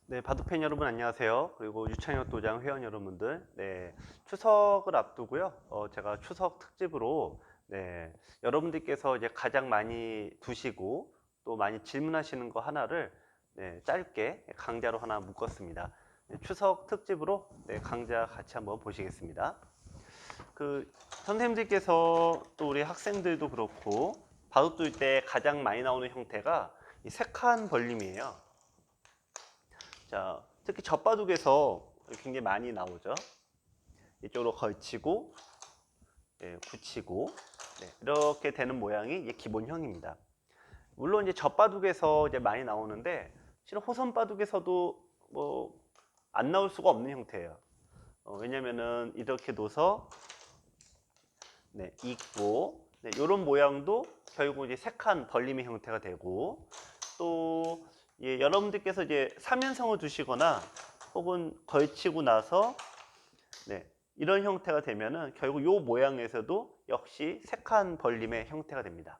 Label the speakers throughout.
Speaker 1: 네, 바둑팬 여러분 안녕하세요. 그리고 유창혁 도장 회원 여러분들, 네, 추석을 앞두고요. 제가 추석 특집으로 여러분들께서 이제 가장 많이 두시고 또 많이 질문하시는 거 하나를 짧게 강좌로 하나 묶었습니다. 추석 특집으로 강좌 같이 한번 보시겠습니다. 선생님들께서 또 우리 학생들도 그렇고 바둑 둘 때 가장 많이 나오는 형태가 이 세칸 벌림이에요. 자, 특히 젖바둑에서 굉장히 많이 나오죠. 이쪽으로 걸치고, 굳히고, 이렇게 되는 모양이 이제 기본형입니다. 물론 이제 젖바둑에서 이제 많이 나오는데, 실은 호선바둑에서도 뭐 안 나올 수가 없는 형태예요. 왜냐면은 이렇게 둬서 있고, 이런 모양도 결국 이제 색한 벌림의 형태가 되고, 또 여러분들께서 이제 3연성을 두시거나 혹은 걸치고 나서 이런 형태가 되면은 결국 이 모양에서도 역시 색한 벌림의 형태가 됩니다.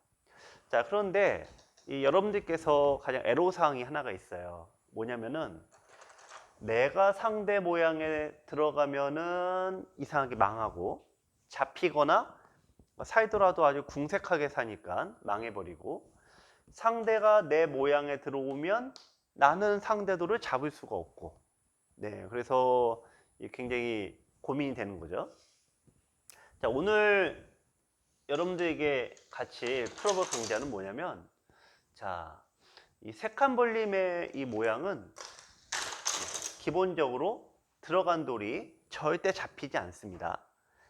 Speaker 1: 자, 그런데 여러분들께서 가장 애로사항이 하나가 있어요. 뭐냐면은 내가 상대 모양에 들어가면은 이상하게 망하고 잡히거나 살더라도 아주 궁색하게 사니까 망해버리고, 상대가 내 모양에 들어오면 나는 상대도를 잡을 수가 없고, 그래서 굉장히 고민이 되는 거죠. 자, 오늘 여러분들에게 같이 풀어볼 강좌는 뭐냐면, 자, 이 색한벌림의 이 모양은 기본적으로 들어간 돌이 절대 잡히지 않습니다.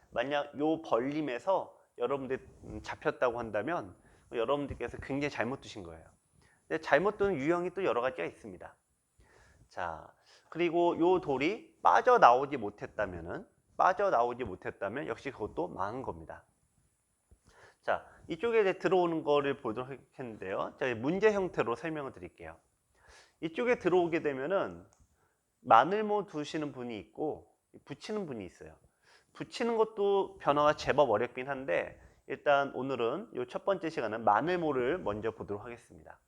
Speaker 1: 만약 이 벌림에서 여러분들 잡혔다고 한다면 여러분들께서 굉장히 잘못 두신 거예요. 근데 잘못 두는 유형이 또 여러 가지가 있습니다. 자, 그리고 이 돌이 빠져나오지 못했다면 역시 그것도 망한 겁니다. 자, 이쪽에 이제 들어오는 거를 보도록 하겠는데요. 자, 문제 형태로 설명을 드릴게요. 이쪽에 들어오게 되면은 마늘모 두시는 분이 있고 붙이는 분이 있어요. 붙이는 것도 변화가 제법 어렵긴 한데, 일단 오늘은 이 첫 번째 시간은 마늘모를 먼저 보도록 하겠습니다.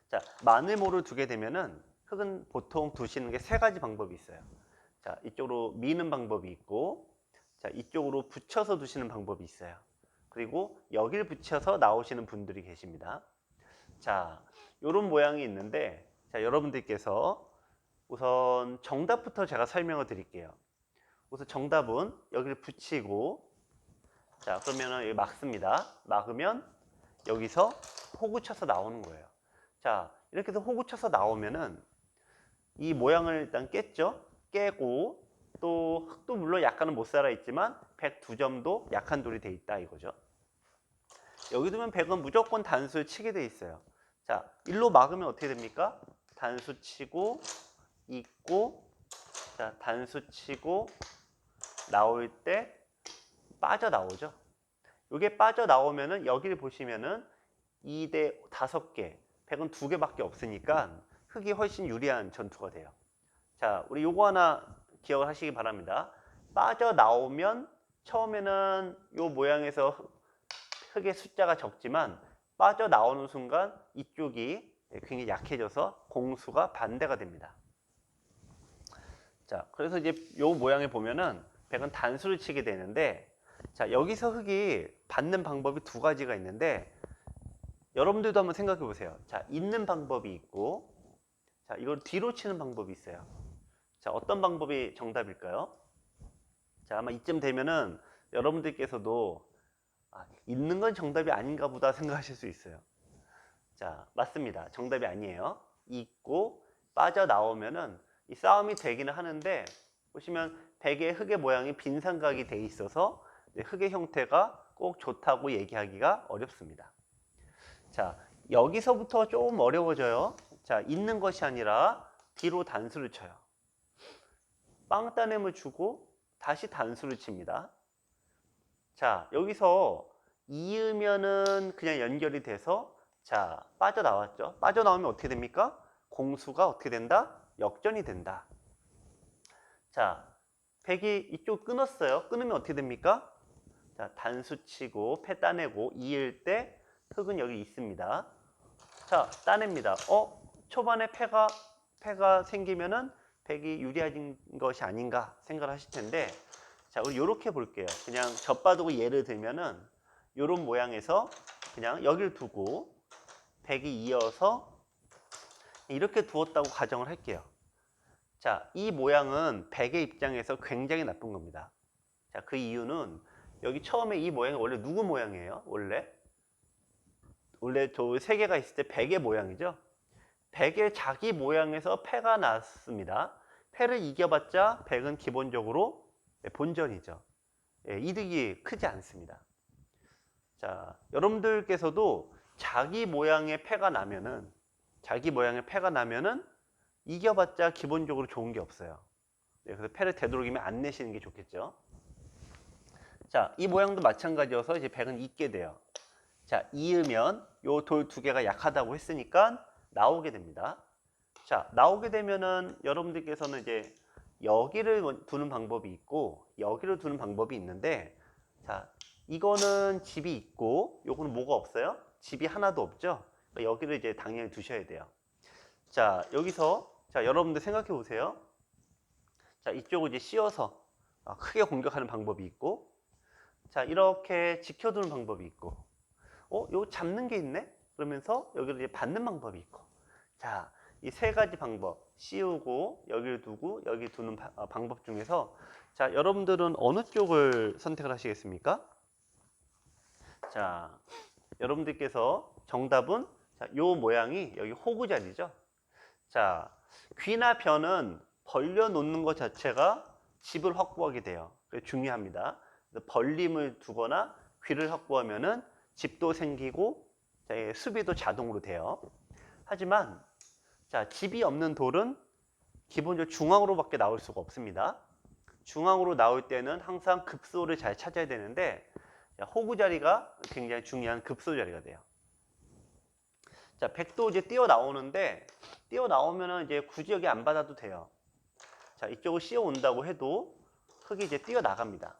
Speaker 1: 자, 마늘모를 두게 되면은 흙은 보통 두시는 게 세 가지 방법이 있어요. 자, 이쪽으로 미는 방법이 있고, 자, 이쪽으로 붙여서 두시는 방법이 있어요. 그리고 여기를 붙여서 나오시는 분들이 계십니다. 자, 이런 모양이 있는데, 자, 여러분들께서 우선 정답부터 제가 설명을 드릴게요. 우선 정답은 여기를 붙이고, 자, 그러면은 여기 막습니다. 막으면 여기서 호구 쳐서 나오는 거예요. 자, 이렇게 해서 호구 쳐서 나오면은 이 모양을 일단 깼죠. 깨고 또 흙도 물론 약간은 못 살아 있지만 102점도 약한 돌이 돼 있다 이거죠. 여기 두면 100은 무조건 단수 치게 돼 있어요. 자, 일로 막으면 어떻게 됩니까? 단수 치고 있고, 자, 단수 치고 나올 때 빠져나오죠. 이게 빠져나오면은 여기를 보시면은 2대 5개, 100은 2개밖에 없으니까 흙이 훨씬 유리한 전투가 돼요. 자, 우리 요거 하나 기억을 하시기 바랍니다. 빠져나오면 처음에는 요 모양에서 흙의 숫자가 적지만 빠져나오는 순간 이쪽이 굉장히 약해져서 공수가 반대가 됩니다. 자, 그래서 이제 요 모양을 보면은 100은 단수를 치게 되는데, 자, 여기서 흙이 받는 방법이 두 가지가 있는데, 여러분들도 한번 생각해 보세요. 자, 있는 방법이 있고, 자, 이걸 뒤로 치는 방법이 있어요. 자, 어떤 방법이 정답일까요? 자, 아마 이쯤 되면은 여러분들께서도 있는 건 정답이 아닌가 보다 생각하실 수 있어요. 자, 맞습니다. 정답이 아니에요. 있고 빠져나오면은 이 싸움이 되기는 하는데, 보시면 베개의 흙의 모양이 빈삼각이 돼 있어서 흙의 형태가 꼭 좋다고 얘기하기가 어렵습니다. 자, 여기서부터 조금 어려워져요. 자, 있는 것이 아니라 뒤로 단수를 쳐요. 빵 따냄을 주고 다시 단수를 칩니다. 자, 여기서 이으면은 그냥 연결이 돼서, 자, 빠져나왔죠. 빠져나오면 어떻게 됩니까? 공수가 어떻게 된다? 역전이 된다. 자, 백이 이쪽 끊었어요. 끊으면 어떻게 됩니까? 자, 단수 치고 패 따내고 이을 때 흙은 여기 있습니다. 자, 따냅니다. 초반에 패가 패가 생기면은 백이 유리해진 것이 아닌가 생각을 하실 텐데, 자, 우리 이렇게 볼게요. 그냥 젖바둑을 예를 들면은 이런 모양에서 그냥 여기를 두고 백이 이어서 이렇게 두었다고 가정을 할게요. 자, 이 모양은 백의 입장에서 굉장히 나쁜 겁니다. 자, 그 이유는 여기 처음에 이 모양이 원래 누구 모양이에요? 원래 저 세 개가 있을 때 백의 모양이죠. 백의 자기 모양에서 패가 났습니다. 패를 이겨봤자 백은 기본적으로 본전이죠. 이득이 크지 않습니다. 자, 여러분들께서도 자기 모양의 패가 나면은 이겨봤자 기본적으로 좋은 게 없어요. 그래서 패를 되도록이면 안 내시는 게 좋겠죠. 자, 이 모양도 마찬가지여서 이제 백은 잊게 돼요. 자, 이으면 요 돌 두 개가 약하다고 했으니까 나오게 됩니다. 자, 나오게 되면은 여러분들께서는 이제 여기를 두는 방법이 있고 여기를 두는 방법이 있는데, 자, 이거는 집이 있고 요거는 뭐가 없어요? 집이 하나도 없죠. 그러니까 여기를 이제 당연히 두셔야 돼요. 자, 여기서 자, 여러분들 생각해 보세요. 자, 이쪽을 이제 씌워서 크게 공격하는 방법이 있고, 자, 이렇게 지켜두는 방법이 있고, 요거 잡는 게 있네? 그러면서 여기를 이제 받는 방법이 있고. 자, 이 세 가지 방법, 씌우고 여기를 두고 여기 두는 방법 중에서, 자, 여러분들은 어느 쪽을 선택을 하시겠습니까? 자, 여러분들께서 정답은, 자, 요 모양이 여기 호구 자리죠. 자, 귀나 변은 벌려 놓는 것 자체가 집을 확보하게 돼요. 중요합니다. 벌림을 두거나 귀를 확보하면은 집도 생기고 수비도 자동으로 돼요. 하지만 자, 집이 없는 돌은 기본적으로 중앙으로밖에 나올 수가 없습니다. 중앙으로 나올 때는 항상 급소를 잘 찾아야 되는데, 호구 자리가 굉장히 중요한 급소 자리가 돼요. 자, 백도 이제 뛰어나오는데, 뛰어나오면은 이제 굳이 여기 안 받아도 돼요. 자, 이쪽을 씌워 온다고 해도 흙이 이제 뛰어나갑니다.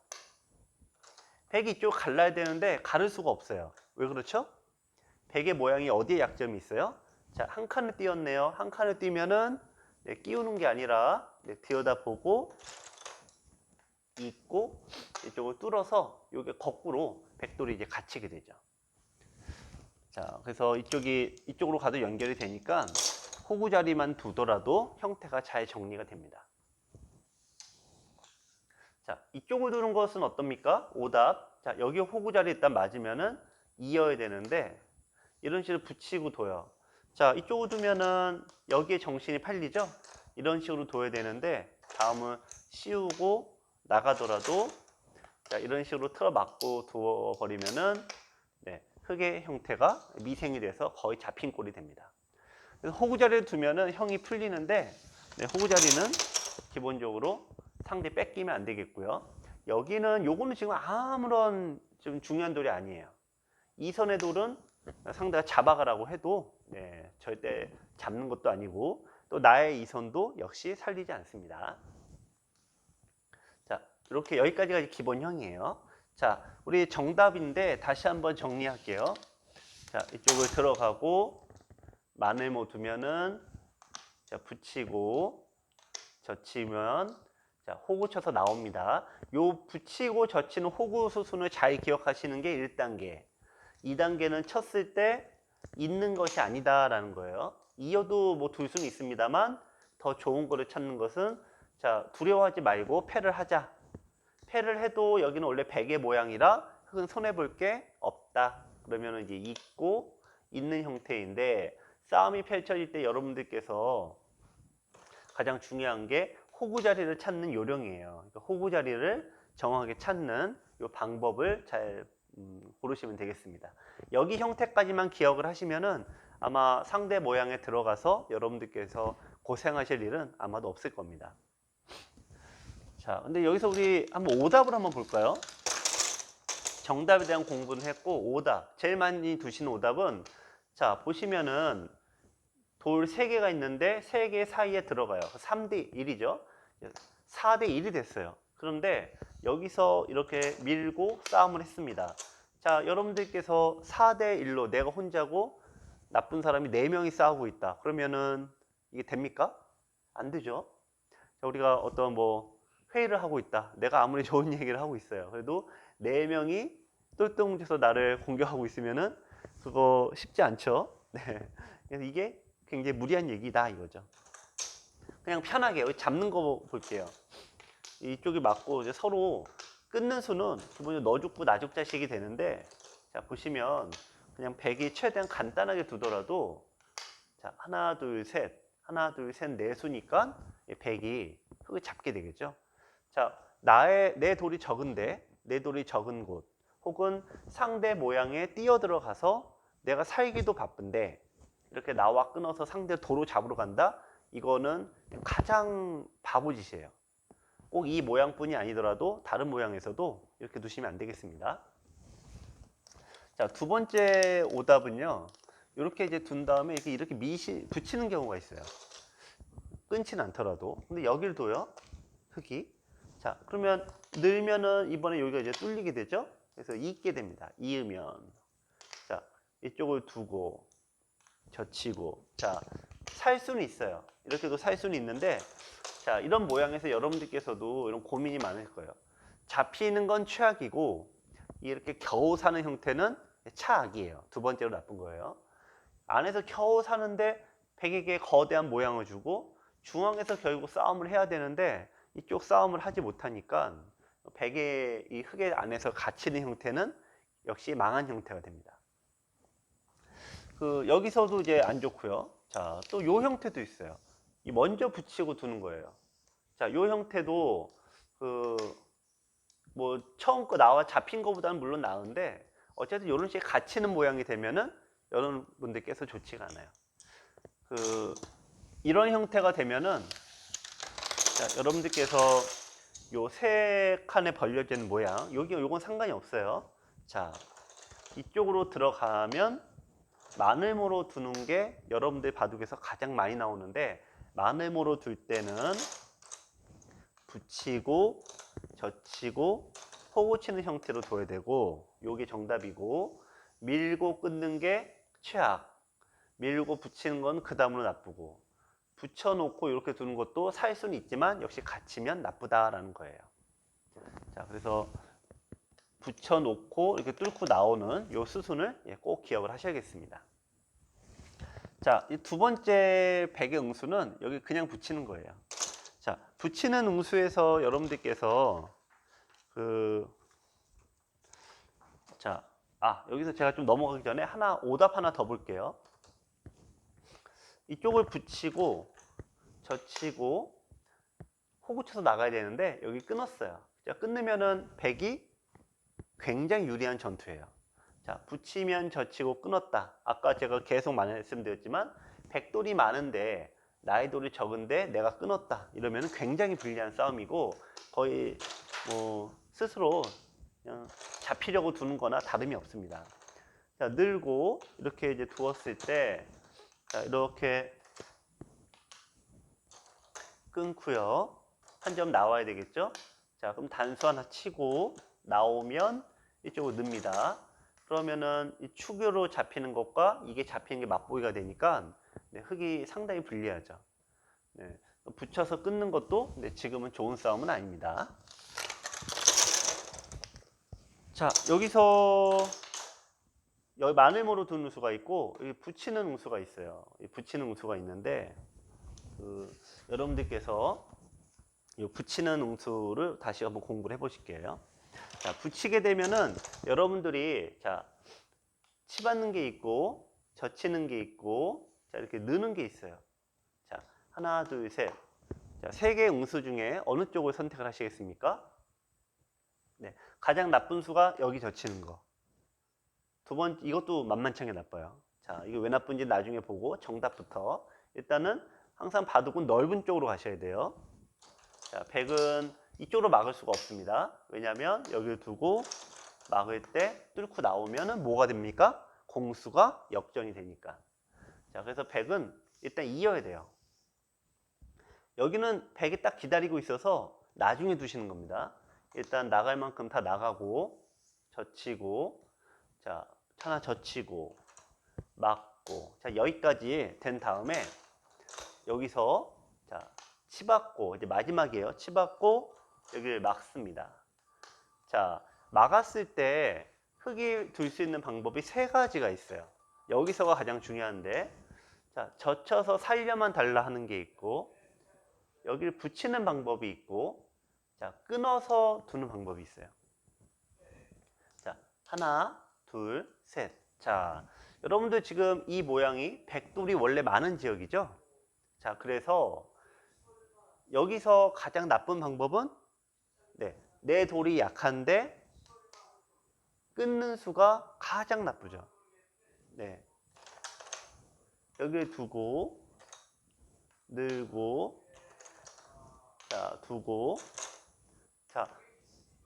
Speaker 1: 백이 이쪽 갈라야 되는데 가를 수가 없어요. 왜 그렇죠? 백의 모양이 어디에 약점이 있어요? 자, 한 칸을 띄었네요. 한 칸을 띄면은 끼우는 게 아니라 들여다보고 있고 이쪽을 뚫어서 이게 거꾸로 백돌이 이제 갇히게 되죠. 자, 그래서 이쪽으로 가도 연결이 되니까 호구 자리만 두더라도 형태가 잘 정리가 됩니다. 자, 이쪽을 두는 것은 어떻습니까? 오답. 자, 여기 호구 자리 일단 맞으면은 이어야 되는데 이런 식으로 붙이고 둬요. 자, 이쪽을 두면은 여기에 정신이 팔리죠? 이런 식으로 둬야 되는데 다음은 씌우고 나가더라도, 자, 이런 식으로 틀어 막고 두어버리면은 흙의 형태가 미생이 돼서 거의 잡힌 꼴이 됩니다. 그래서 호구 자리를 두면은 형이 풀리는데, 호구 자리는 기본적으로 상대 뺏기면 안 되겠고요. 여기는 요거는 지금 아무런 좀 중요한 돌이 아니에요. 이 선의 돌은 상대가 잡아가라고 해도 절대 잡는 것도 아니고, 또 나의 이 선도 역시 살리지 않습니다. 자, 이렇게 여기까지가 기본형이에요. 자, 우리 정답인데 다시 한번 정리할게요. 자, 이쪽을 들어가고 마늘모 두면은, 자, 붙이고 젖히면, 자, 호구 쳐서 나옵니다. 요 붙이고 젖히는 호구 수순을 잘 기억하시는 게 1단계. 2단계는 쳤을 때 있는 것이 아니다라는 거예요. 이어도 뭐 둘 수는 있습니다만 더 좋은 거를 찾는 것은, 자, 두려워하지 말고 패를 하자. 패를 해도 여기는 원래 백의 모양이라 흙은 손해볼 게 없다. 그러면 이제 있고 있는 형태인데, 싸움이 펼쳐질 때 여러분들께서 가장 중요한 게 호구 자리를 찾는 요령이에요. 그러니까 호구 자리를 정확하게 찾는 이 방법을 잘 고르시면 되겠습니다. 여기 형태까지만 기억을 하시면은 아마 상대 모양에 들어가서 여러분들께서 고생하실 일은 아마도 없을 겁니다. 자, 근데 여기서 우리 한번 오답을 한번 볼까요? 정답에 대한 공부는 했고, 오답. 제일 많이 두신 오답은, 자, 보시면은 돌 3개가 있는데 3개 사이에 들어가요. 3대 1이죠. 4대 1이 됐어요. 그런데 여기서 이렇게 밀고 싸움을 했습니다. 자, 여러분들께서 4대 1로 내가 혼자고 나쁜 사람이 4명이 싸우고 있다. 그러면은 이게 됩니까? 안 되죠. 자, 우리가 어떤 뭐 회의를 하고 있다. 내가 아무리 좋은 얘기를 하고 있어요. 그래도 네 명이 똘똘 뭉쳐서 나를 공격하고 있으면은 그거 쉽지 않죠. 네. 그래서 이게 굉장히 무리한 얘기다 이거죠. 그냥 편하게 여기 잡는 거 볼게요. 이쪽이 맞고 이제 서로 끊는 수는 기본적으로 너 죽고 나 죽자식이 되는데, 자 보시면 그냥 100이 최대한 간단하게 두더라도, 자 하나 둘 셋 하나 둘 셋 네 수니까 100이 흙을 잡게 되겠죠. 자 내 돌이 적은데, 내 돌이 적은 곳 혹은 상대 모양에 뛰어 들어가서 내가 살기도 바쁜데 이렇게 나와 끊어서 상대 도로 잡으러 간다. 이거는 가장 바보 짓이에요. 꼭 이 모양뿐이 아니더라도 다른 모양에서도 이렇게 두시면 안 되겠습니다. 자, 두 번째 오답은요. 이렇게 이제 둔 다음에 이렇게 붙이는 경우가 있어요. 끊지는 않더라도. 근데 여길 둬요. 흙이. 자, 그러면 늘면은 이번에 여기가 이제 뚫리게 되죠. 그래서 잇게 됩니다. 이으면. 자, 이쪽을 두고 젖히고. 자, 살 수는 있어요. 이렇게도 살 수는 있는데, 자, 이런 모양에서 여러분들께서도 이런 고민이 많을 거예요. 잡히는 건 최악이고 이렇게 겨우 사는 형태는 차악이에요. 두 번째로 나쁜 거예요. 안에서 겨우 사는데 백에게 거대한 모양을 주고 중앙에서 결국 싸움을 해야 되는데 이쪽 싸움을 하지 못하니까 백의 이 흙의 안에서 갇히는 형태는 역시 망한 형태가 됩니다. 여기서도 이제 안 좋고요. 자, 또 요 형태도 있어요. 이 먼저 붙이고 두는 거예요. 자, 요 형태도 뭐 처음 거 나와 잡힌 거보다는 물론 나은데 어쨌든 이런 식의 갇히는 모양이 되면은 여러분들께서 좋지가 않아요. 이런 형태가 되면은, 자, 여러분들께서 요 세 칸에 벌려진 모양, 요건 상관이 없어요. 자, 이쪽으로 들어가면 마늘모로 두는 게 여러분들 바둑에서 가장 많이 나오는데, 마늘모로 둘 때는 붙이고 젖히고 호구 치는 형태로 둬야 되고, 요게 정답이고, 밀고 끊는 게 최악, 밀고 붙이는 건 그 다음으로 나쁘고, 붙여놓고 이렇게 두는 것도 살 수는 있지만 역시 갇히면 나쁘다라는 거예요. 자, 그래서 붙여놓고 이렇게 뚫고 나오는 요 수순을 꼭 기억을 하셔야겠습니다. 자, 이 두 번째 백의 응수는 여기 그냥 붙이는 거예요. 자, 붙이는 응수에서 여러분들께서 여기서 제가 좀 넘어가기 전에 오답 하나 더 볼게요. 이쪽을 붙이고 젖히고 호구 쳐서 나가야 되는데 여기 끊었어요. 자, 끊으면은 백이 굉장히 유리한 전투예요. 자, 붙이면 젖히고 끊었다. 아까 제가 계속 말씀드렸지만 백돌이 많은데 나의 돌이 적은데 내가 끊었다. 이러면 굉장히 불리한 싸움이고 거의 뭐 스스로 그냥 잡히려고 두는 거나 다름이 없습니다. 자, 늘고 이렇게 이제 두었을 때, 자, 이렇게 끊고요. 한 점 나와야 되겠죠? 자, 그럼 단수 하나 치고 나오면 이쪽으로 넣습니다. 그러면은 이 축으로 잡히는 것과 이게 잡히는 게 맛보기가 되니까 흙이 상당히 불리하죠. 붙여서 끊는 것도 지금은 좋은 싸움은 아닙니다. 자, 여기서 여기 마늘모로 두는 응수가 있고 여기 붙이는 응수가 있어요. 붙이는 응수가 있는데 여러분들께서 이 붙이는 응수를 다시 한번 공부를 해보실게요. 자, 붙이게 되면은 여러분들이 자, 치받는 게 있고 젖히는 게 있고 자, 이렇게 느는 게 있어요. 자, 하나, 둘, 셋. 자, 세 개의 응수 중에 어느 쪽을 선택을 하시겠습니까? 네, 가장 나쁜 수가 여기 젖히는 거. 두 번째, 이것도 만만치 않게 나빠요. 자, 이게 왜 나쁜지 나중에 보고 정답부터. 일단은 항상 바둑은 넓은 쪽으로 가셔야 돼요. 자, 백은 이쪽으로 막을 수가 없습니다. 왜냐하면 여기를 두고 막을 때 뚫고 나오면은 뭐가 됩니까? 공수가 역전이 되니까. 자, 그래서 백은 일단 이어야 돼요. 여기는 백이 딱 기다리고 있어서 나중에 두시는 겁니다. 일단 나갈 만큼 다 나가고 젖히고, 자, 하나 젖히고 막고, 자, 여기까지 된 다음에 여기서 자, 치받고, 이제 마지막이에요. 치받고 여기를 막습니다. 자, 막았을 때 흙이 둘 수 있는 방법이 세 가지가 있어요. 여기서가 가장 중요한데, 자, 젖혀서 살려만 달라 하는 게 있고, 여기를 붙이는 방법이 있고, 자, 끊어서 두는 방법이 있어요. 자, 하나, 둘, 셋. 자, 여러분들 지금 이 모양이 백돌이 원래 많은 지역이죠? 자, 그래서 여기서 가장 나쁜 방법은 내 돌이 약한데 끊는 수가 가장 나쁘죠. 네. 여기를 두고 늘고 자, 두고 자,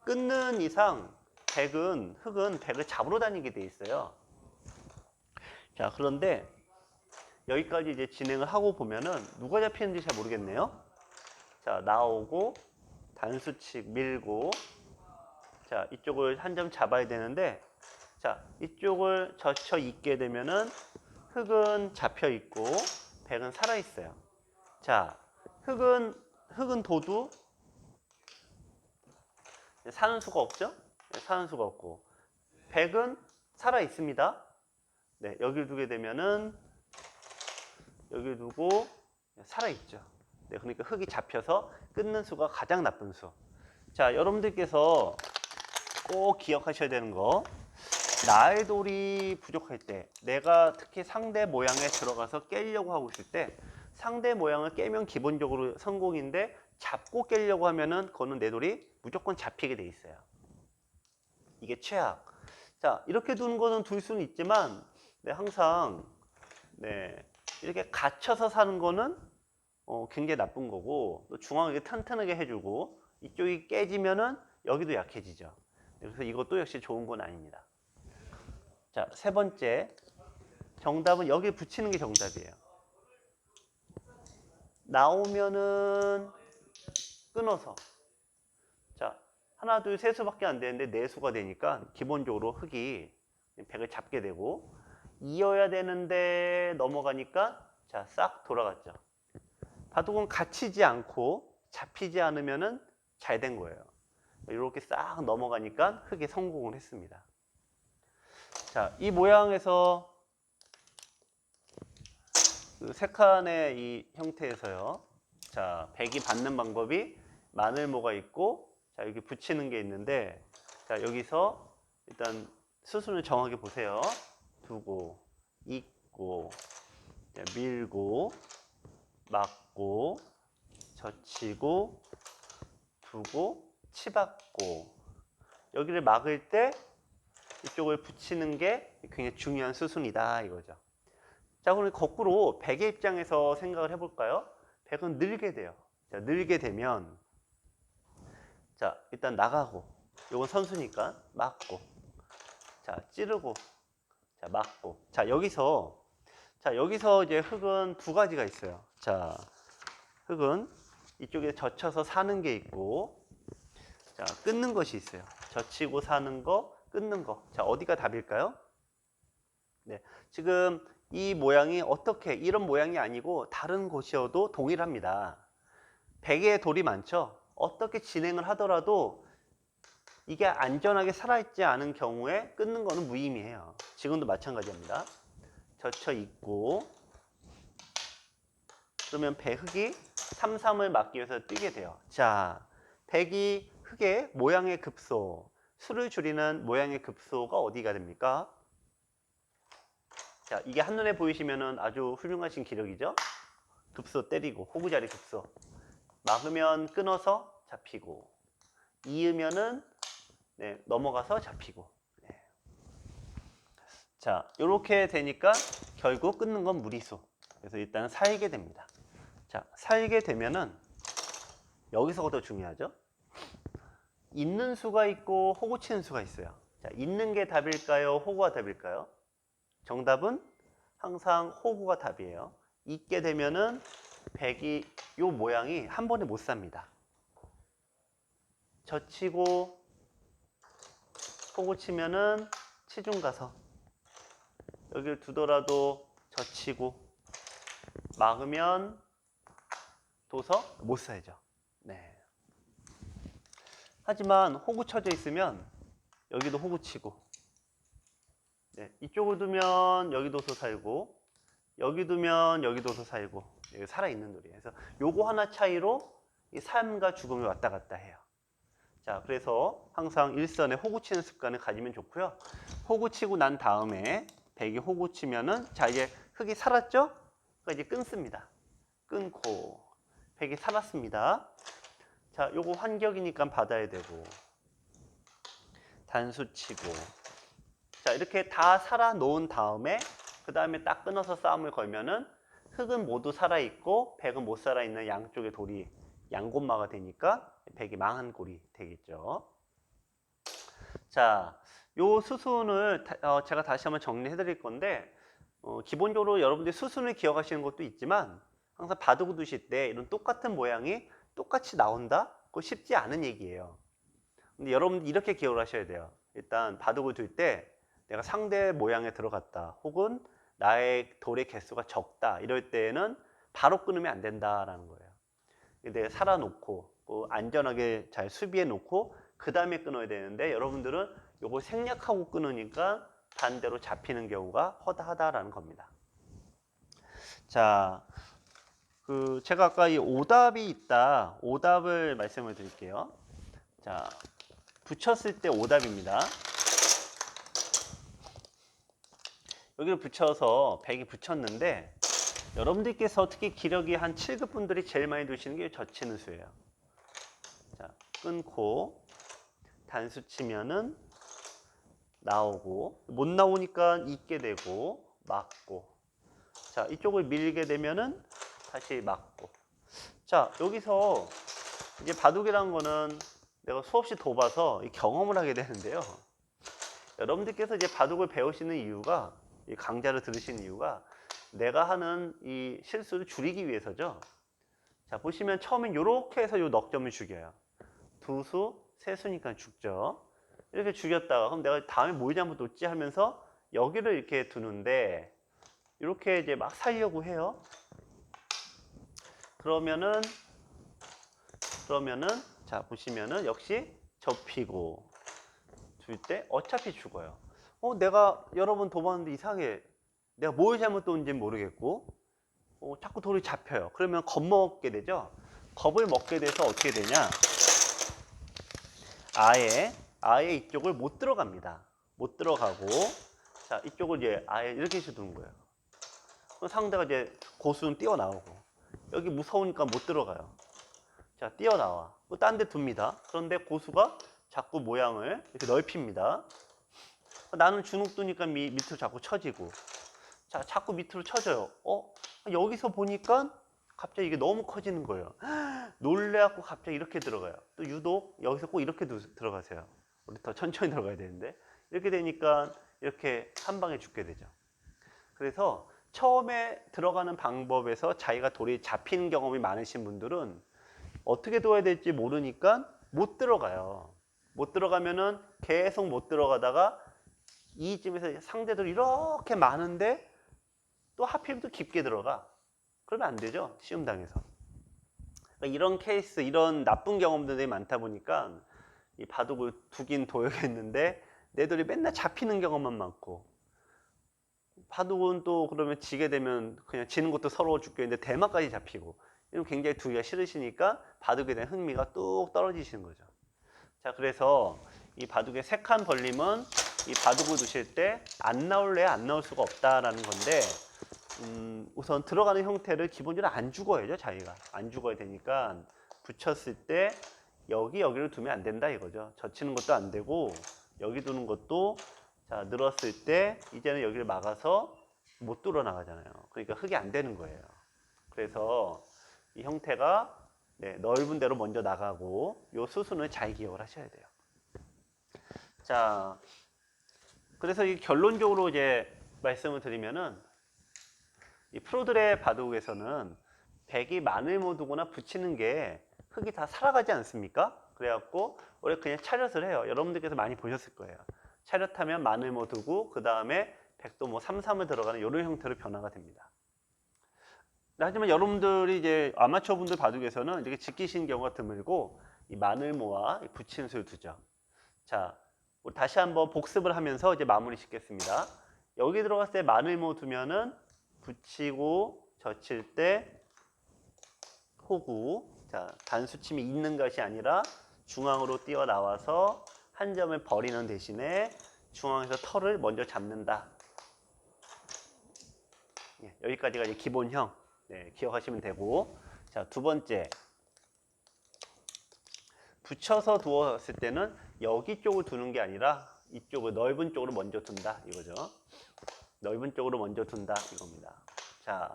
Speaker 1: 끊는 이상 흙은 백을 잡으러 다니게 돼 있어요. 자, 그런데 여기까지 이제 진행을 하고 보면은 누가 잡히는지 잘 모르겠네요. 자, 나오고 단수칙 밀고 자, 이쪽을 한 점 잡아야 되는데 자, 이쪽을 젖혀 있게 되면은 흙은 잡혀 있고 백은 살아 있어요. 자, 흙은 도두 사는 수가 없죠? 사는 수가 없고 백은 살아 있습니다. 네, 여기를 두게 되면은 여기를 두고 살아 있죠. 네, 그러니까 흙이 잡혀서 끊는 수가 가장 나쁜 수. 자, 여러분들께서 꼭 기억하셔야 되는 거, 나의 돌이 부족할 때, 내가 특히 상대 모양에 들어가서 깨려고 하고 있을 때, 상대 모양을 깨면 기본적으로 성공인데 잡고 깨려고 하면은 그거는 내 돌이 무조건 잡히게 돼 있어요. 이게 최악. 자, 이렇게 두는 거는 둘 수는 있지만 항상 이렇게 갇혀서 사는 거는 굉장히 나쁜 거고, 또 중앙을 튼튼하게 해주고 이쪽이 깨지면은 여기도 약해지죠. 그래서 이것도 역시 좋은 건 아닙니다. 자, 세 번째 정답은 여기 붙이는 게 정답이에요. 나오면은 끊어서 자, 하나 둘 세 수밖에 안 되는데 네 수가 되니까 기본적으로 흙이 백을 잡게 되고, 이어야 되는데 넘어가니까 자, 싹 돌아갔죠. 바둑은 갇히지 않고 잡히지 않으면은 잘 된 거예요. 이렇게 싹 넘어가니까 흙이 성공을 했습니다. 자, 이 모양에서 그 세 칸의 이 형태에서요. 자, 백이 받는 방법이 마늘모가 있고, 자, 여기 붙이는 게 있는데, 자, 여기서 일단 수순을 정하게 보세요. 두고, 잇고, 밀고, 막고, 젖히고, 두고, 치받고. 여기를 막을 때 이쪽을 붙이는 게 굉장히 중요한 수순이다 이거죠. 자, 그럼 거꾸로 백의 입장에서 생각을 해볼까요? 백은 늘게 돼요. 자, 늘게 되면 자, 일단 나가고, 요건 선수니까 막고, 자, 찌르고, 자, 막고. 자, 여기서 이제 흙은 두 가지가 있어요. 자, 흙은 이쪽에 젖혀서 사는 게 있고, 자, 끊는 것이 있어요. 젖히고 사는 거, 끊는 거. 자, 어디가 답일까요? 네, 지금 이 모양이 어떻게, 이런 모양이 아니고 다른 곳이어도 동일합니다. 백의 돌이 많죠? 어떻게 진행을 하더라도 이게 안전하게 살아있지 않은 경우에 끊는 거는 무의미해요. 지금도 마찬가지입니다. 젖혀 있고, 그러면 흙이 3, 3을 막기 위해서 뛰게 돼요. 자, 백이 흙의 모양의 급소, 수를 줄이는 모양의 급소가 어디가 됩니까? 자, 이게 한눈에 보이시면은 아주 훌륭하신 기력이죠? 급소 때리고, 호구자리 급소. 막으면 끊어서 잡히고, 이으면은 넘어가서 잡히고. 자, 이렇게 되니까 결국 끊는 건 무리수. 그래서 일단 살게 됩니다. 자, 살게 되면은 여기서가 더 중요하죠? 있는 수가 있고 호구 치는 수가 있어요. 자, 있는 게 답일까요? 호구가 답일까요? 정답은 항상 호구가 답이에요. 있게 되면은 백이 요 모양이 한 번에 못 삽니다. 젖히고 호구 치면은 치중 가서 여기를 두더라도 젖히고 막으면 둬서 못 살죠. 네. 하지만 호구 쳐져 있으면 여기도 호구 치고, 네. 이쪽을 두면 여기 둬서 살고, 여기 두면 여기 둬서 살고, 여기 살아있는 돌이에요. 그래서 요거 하나 차이로 이 삶과 죽음이 왔다 갔다 해요. 자, 그래서 항상 일선에 호구 치는 습관을 가지면 좋고요. 호구 치고 난 다음에 백이 호구 치면은, 자, 이제 흙이 살았죠? 그러니까 이제 끊습니다. 끊고 백이 살았습니다. 자, 요거 환격이니까 받아야 되고, 단수 치고, 자, 이렇게 다 살아 놓은 다음에 그 다음에 딱 끊어서 싸움을 걸면은 흙은 모두 살아있고 백은 못 살아있는 양쪽의 돌이 양곤마가 되니까 백이 망한 꼴이 되겠죠. 자, 요 수순을 제가 다시 한번 정리해 드릴 건데, 기본적으로 여러분들이 수순을 기억하시는 것도 있지만 항상 바둑을 두실 때 이런 똑같은 모양이 똑같이 나온다? 그거 쉽지 않은 얘기예요. 근데 여러분들 이렇게 기억을 하셔야 돼요. 일단 바둑을 둘 때 내가 상대 모양에 들어갔다, 혹은 나의 돌의 개수가 적다, 이럴 때에는 바로 끊으면 안 된다라는 거예요. 내가 살아놓고 안전하게 잘 수비해 놓고 그 다음에 끊어야 되는데, 여러분들은 이걸 생략하고 끊으니까 반대로 잡히는 경우가 허다하다라는 겁니다. 자, 제가 아까 이 오답이 있다, 오답을 말씀을 드릴게요. 자, 붙였을 때 오답입니다. 여기를 붙여서 백이 붙였는데, 여러분들께서 특히 기력이 한 7급 분들이 제일 많이 두시는 게 젖히는 수예요. 자, 끊고 단수 치면은 나오고, 못 나오니까 있게 되고 막고, 자, 이쪽을 밀게 되면은 다시 막고. 자, 여기서 이제 바둑이라는 거는 내가 수없이 둬봐서 경험을 하게 되는데요. 여러분들께서 이제 바둑을 배우시는 이유가, 이 강좌를 들으시는 이유가 내가 하는 이 실수를 줄이기 위해서죠. 자, 보시면 처음엔 이렇게 해서 요 넉점을 죽여요. 두 수, 세 수니까 죽죠. 이렇게 죽였다가 그럼 내가 다음에 뭘 잘못 뒀지 하면서 여기를 이렇게 두는데, 이렇게 이제 막 살려고 해요. 그러면은 자, 보시면은 역시 접히고 둘 때 어차피 죽어요. 내가 여러 번 둬봤는데 이상해. 내가 뭘 잘못 뒀는지 모르겠고, 자꾸 돌이 잡혀요. 그러면 겁먹게 되죠. 겁을 먹게 돼서 어떻게 되냐? 아예 이쪽을 못 들어갑니다. 못 들어가고, 자, 이쪽을 이제 아예 이렇게 해서 두는 거예요. 그럼 상대가 이제 고수는 뛰어나오고, 여기 무서우니까 못 들어가요. 자, 뛰어나와. 딴 데 둡니다. 그런데 고수가 자꾸 모양을 이렇게 넓힙니다. 나는 주눅 두니까 밑으로 자꾸 쳐지고, 자, 자꾸 밑으로 쳐져요. 여기서 보니까 갑자기 이게 너무 커지는 거예요. 놀래갖고 갑자기 이렇게 들어가요. 또 유독 여기서 꼭 이렇게 들어가세요. 우리 더 천천히 들어가야 되는데, 이렇게 되니까 이렇게 한 방에 죽게 되죠. 그래서 처음에 들어가는 방법에서 자기가 돌이 잡히는 경험이 많으신 분들은 어떻게 둬야 될지 모르니까 못 들어가요. 못 들어가면은 계속 못 들어가다가 이쯤에서 상대들이 이렇게 많은데 또 하필 또 깊게 들어가. 그러면 안 되죠. 시험 당해서. 그러니까 이런 케이스, 이런 나쁜 경험들이 많다 보니까 이 바둑을 두긴 둬야겠는데 내 돌이 맨날 잡히는 경험만 많고, 바둑은 또 그러면 지게 되면 그냥 지는 것도 서러워 죽겠는데 대마까지 잡히고, 이러면 굉장히 두기가 싫으시니까 바둑에 대한 흥미가 뚝 떨어지시는 거죠. 자, 그래서 이 바둑의 세 칸 벌림은 이 바둑을 두실 때 안 나올래야 안 나올 수가 없다라는 건데, 우선 들어가는 형태를 기본적으로 안 죽어야죠. 자기가 안 죽어야 되니까 붙였을 때 여기를 두면 안 된다 이거죠. 젖히는 것도 안 되고, 여기 두는 것도, 자, 늘었을 때 이제는 여기를 막아서 못 뚫어 나가잖아요. 그러니까 흙이 안 되는 거예요. 그래서 이 형태가 넓은 데로 먼저 나가고, 요 수순을 잘 기억을 하셔야 돼요. 자, 그래서 이 결론적으로 이제 말씀을 드리면은, 이 프로들의 바둑에서는 백이 마늘모 두거나 붙이는 게 흙이 다 살아가지 않습니까? 그래갖고 원래 그냥 차렷을 해요. 여러분들께서 많이 보셨을 거예요. 차렷하면 마늘모 두고 그 다음에 백도 뭐 3, 3을 들어가는 이런 형태로 변화가 됩니다. 하지만 여러분들이 이제 아마추어 분들 바둑에서는 이렇게 지키시는 경우가 드물고 이 마늘모와 붙임수를 두죠. 자, 우리 다시 한번 복습을 하면서 이제 마무리 짓겠습니다. 여기 들어갔을 때 마늘모 두면은 붙이고 젖힐 때 호구. 자, 단수침이 있는 것이 아니라 중앙으로 뛰어나와서 한 점을 버리는 대신에 중앙에서 털을 먼저 잡는다. 예, 여기까지가 이제 기본형. 네, 기억하시면 되고. 자, 두 번째. 붙여서 두었을 때는 여기 쪽을 두는 게 아니라 이쪽을 넓은 쪽으로 먼저 둔다. 이거죠. 넓은 쪽으로 먼저 둔다. 이겁니다. 자.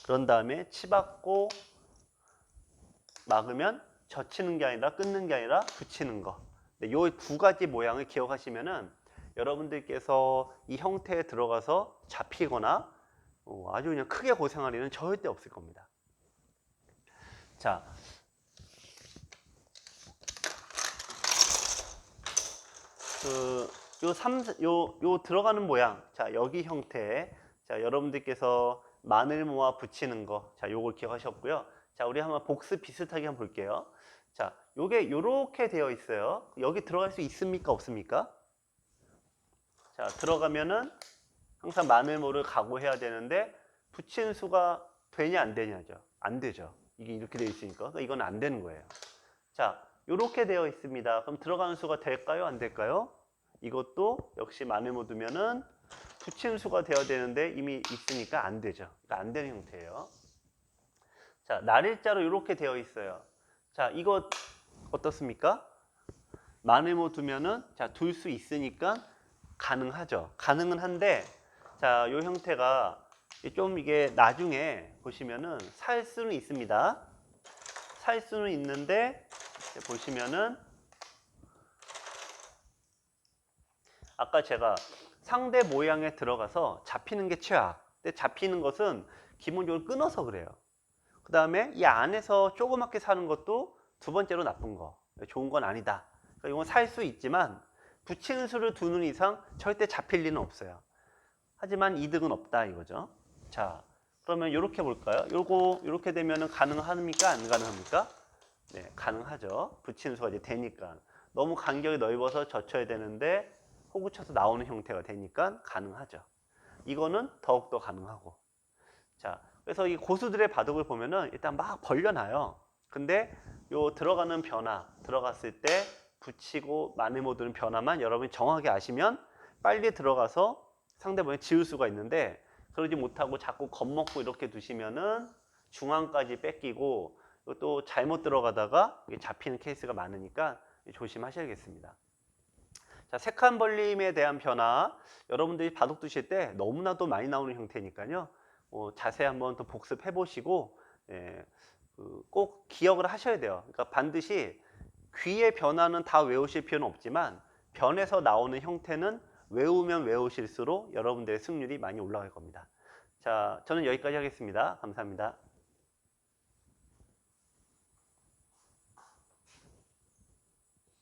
Speaker 1: 그런 다음에 치받고 막으면 젖히는 게 아니라 끊는 게 아니라 붙이는 거. 이 두 가지 모양을 기억하시면은 여러분들께서 이 형태에 들어가서 잡히거나 아주 그냥 크게 고생할 일은 절대 없을 겁니다. 자, 요 들어가는 모양. 자, 여기 형태. 자, 여러분들께서 마늘모와 붙이는 거. 자, 요걸 기억하셨고요. 자, 우리 한번 복습 비슷하게 한번 볼게요. 자, 요게 요렇게 되어 있어요. 여기 들어갈 수 있습니까? 없습니까? 자, 들어가면은 항상 마늘모를 각오해야 되는데 붙이는 수가 되냐 안 되냐죠. 안 되죠. 이게 이렇게 되어 있으니까. 그러니까 이건 안 되는 거예요. 자, 요렇게 되어 있습니다. 그럼 들어가는 수가 될까요? 안 될까요? 이것도 역시 마늘모 두면은 붙이는 수가 되어야 되는데 이미 있으니까 안 되죠. 그러니까 안 되는 형태예요. 자, 날일자로 이렇게 되어 있어요. 자, 이거 어떻습니까? 마늘모 두면은 자, 둘 수 있으니까 가능하죠. 가능은 한데 자, 요 형태가 좀 이게 나중에 보시면은 살 수는 있습니다. 살 수는 있는데 보시면은 아까 제가 상대 모양에 들어가서 잡히는 게 최악. 근데 잡히는 것은 기본적으로 끊어서 그래요. 그 다음에 이 안에서 조그맣게 사는 것도 두 번째로 나쁜 거. 좋은 건 아니다. 그러니까 이건 살 수 있지만 붙이는 수를 두는 이상 절대 잡힐 리는 없어요. 하지만 이득은 없다 이거죠. 자, 그러면 이렇게 볼까요? 요거 이렇게 되면은 가능합니까? 안 가능합니까? 네, 가능하죠. 붙이는 수가 이제 되니까. 너무 간격이 넓어서 젖혀야 되는데 호구 쳐서 나오는 형태가 되니까 가능하죠. 이거는 더욱더 가능하고. 자, 그래서 이 고수들의 바둑을 보면은 일단 막 벌려놔요. 근데 요 들어가는 변화, 들어갔을 때 붙이고 마늘모 두는 변화만 여러분이 정확하게 아시면 빨리 들어가서 상대방에 지울 수가 있는데 그러지 못하고 자꾸 겁먹고 이렇게 두시면은 중앙까지 뺏기고 또 잘못 들어가다가 잡히는 케이스가 많으니까 조심하셔야겠습니다. 자, 색한 벌림에 대한 변화, 여러분들이 바둑 두실 때 너무나도 많이 나오는 형태니까요. 자세히 한번 또 복습해 보시고 꼭 기억을 하셔야 돼요. 그러니까 반드시 귀의 변화는 다 외우실 필요는 없지만 변에서 나오는 형태는 외우면 외우실수록 여러분들의 승률이 많이 올라갈 겁니다. 자, 저는 여기까지 하겠습니다. 감사합니다.